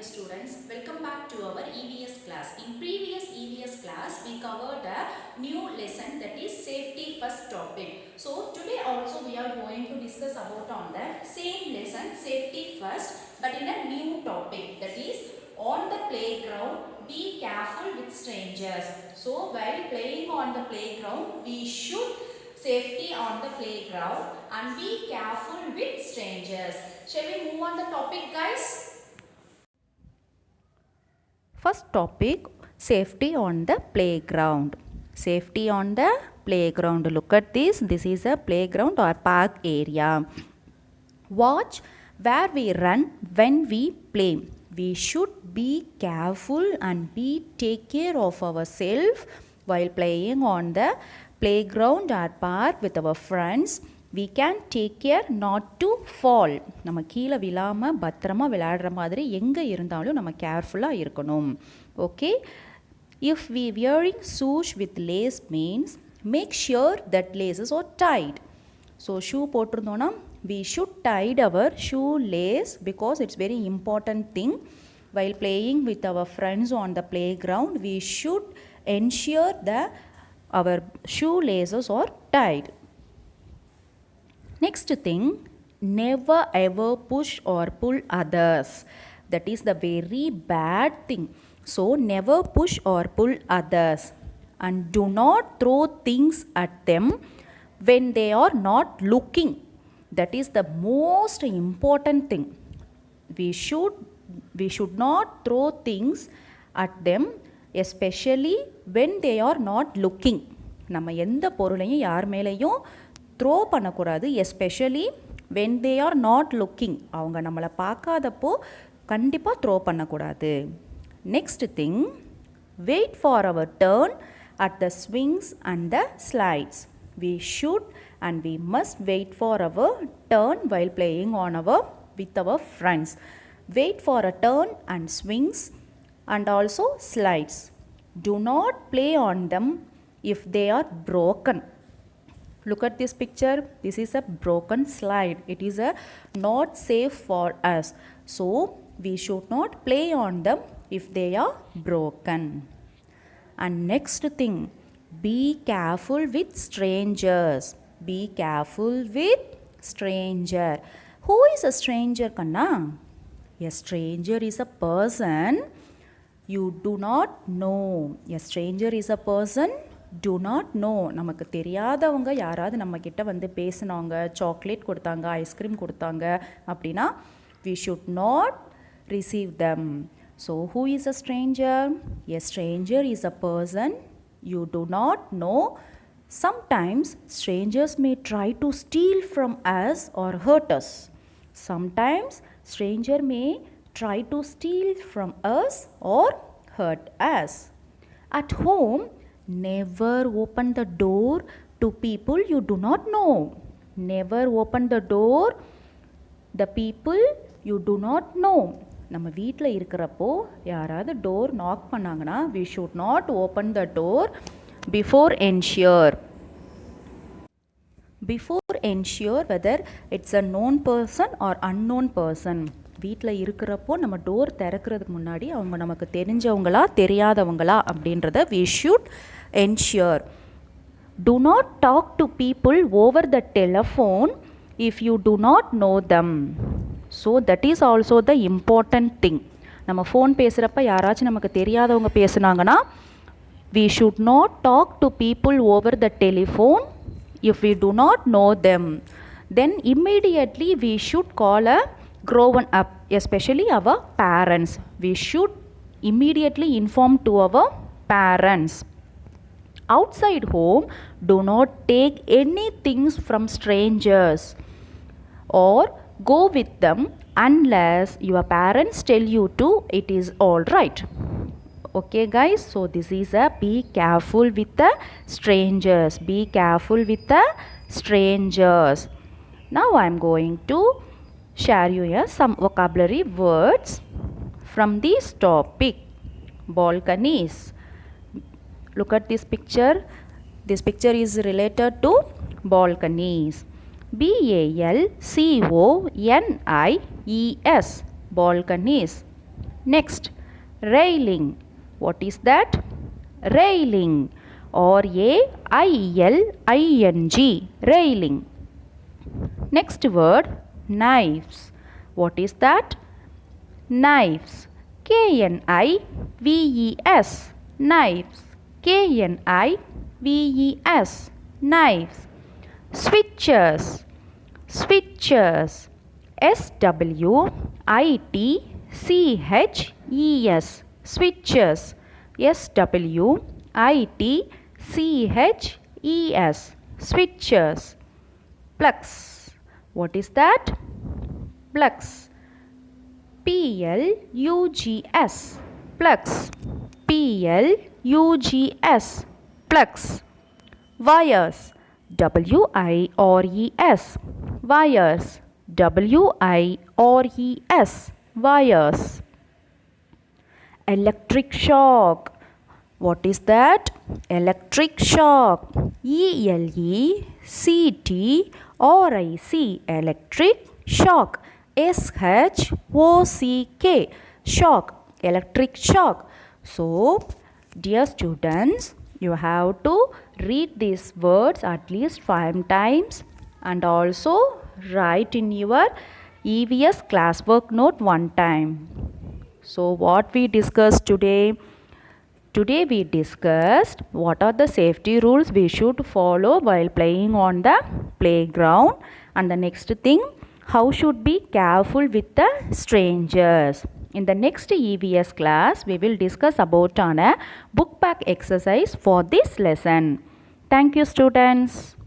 students, welcome back to our EVS class. In previous EVS class, we covered a new lesson, that is safety first topic. So today also we are going to discuss about on the same lesson, safety first, but in a new topic, that is on the playground, be careful with strangers. So while playing on the playground, we should safety on the playground and be careful with strangers. Shall we move on the topic, guys? First topic, safety on the playground. Safety on the playground. Look at this. This is a playground or park area. Watch where we run when we play. We should be careful and take care of ourselves while playing on the playground or park with our friends. We can take care not to fall. நம்ம கீழே விழாம பத்திரமா விளையாடுற மாதிரி எங்கே இருந்தாலும் நம்ம கேர்ஃபுல்லாக இருக்கணும். Okay, if we wearing shoes with lace means make sure that laces are tied. So shoe போட்டிருந்தோன்னா we should tie our shoe lace because it's very important thing. While playing with our friends on the playground, we should ensure that our shoe laces are tied. Next thing, never ever push or pull others. That is the very bad thing. So never push or pull others, and do not throw things at them when they are not looking. That is the most important thing. We should not throw things at them, especially when they are not looking. நம்ம எந்த பொருளையும் யார் மேலேயும் throw பண்ணக்கூடாது, especially when they are not looking. அவங்க நம்மளை பார்க்காதப்போ கண்டிப்பாக த்ரோ பண்ணக்கூடாது. Next thing, wait for our turn at the swings and the slides. We should and we must wait for our turn while playing on with our friends. Wait for a turn and swings and also slides. Do not play on them if they are broken. Look at this picture. This is a broken slide. It is not safe for us. So we should not play on them if they are broken. And next thing, be careful with strangers. Be careful with stranger. Who is a stranger, Kanna? A stranger is a person you do not know. A stranger is a person do not know. நமக்கு தெரியாதவங்க யாராவது நம்மக்கிட்ட வந்து பேசினாங்க, chocolate கொடுத்தாங்க, ice cream கொடுத்தாங்க அப்படின்னா we should not receive them. So who is a stranger? A stranger is a person you do not know. Sometimes strangers may try to steal from us or hurt us. Sometimes stranger may try to steal from us or hurt us. At home, never open the door to people you do not know. Never open the door the people you do not know. நம்ம வீட்டில் இருக்கிறப்போ யாராவது door knock பண்ணாங்கன்னா we should not open the door before ensure whether it's a known person or unknown person. வீட்டில் இருக்கிறப்போ நம்ம door திறக்கிறதுக்கு முன்னாடி அவங்க நமக்கு தெரிஞ்சவங்களா தெரியாதவங்களா அப்படின்றத we should ensure. Do not talk to people over the telephone if you do not know them. So that is also the important thing. நம்ம ஃபோன் பேசுகிறப்ப யாராச்சும் நமக்கு தெரியாதவங்க பேசுனாங்கன்னா we should not talk to people over the telephone if we do not know them. Then immediately we should call a grown up, especially our parents. We should immediately inform to our parents. Outside home, do not take any things from strangers or go with them unless your parents tell you to. It is all right. Okay guys, so this is a be careful with the strangers. Be careful with the strangers. Now I am going to share you here some vocabulary words from this topic. Balconies. Look at this picture. This picture is related to balconies. BALCONIES. Balconies. Next, railing. What is that? Railing. R-A-I-L-I-N-G. Railing. Next word, knives. What is that? Knives. K-N-I-V-E-S. Knives. K-N-I-V-E-S. Knives. Switches. Switches. S-W-I-T-C-H-E-S. Switches. S-W-I-T-C-H-E-S. Switches. Plugs. What is that? Plugs. P-L-U-G-S. Plugs. P-L-U-G-S. Plugs. Wires. W-I-R-E-S. Wires. W-I-R-E-S. Wires. Electric shock. What is that? Electric shock. E-L-E-C-T-R-I-C. Electric shock. S-H-O-C-K. Shock. Electric shock. So, dear students, you have to read these words at least 5 times and also write in your EVS classwork note 1 time. So, what we discussed today? Today we discussed what are the safety rules we should follow while playing on the playground, and the next thing, how should be careful with the strangers. In the next EVS class, we will discuss about on a book back exercise for this lesson. Thank you, students.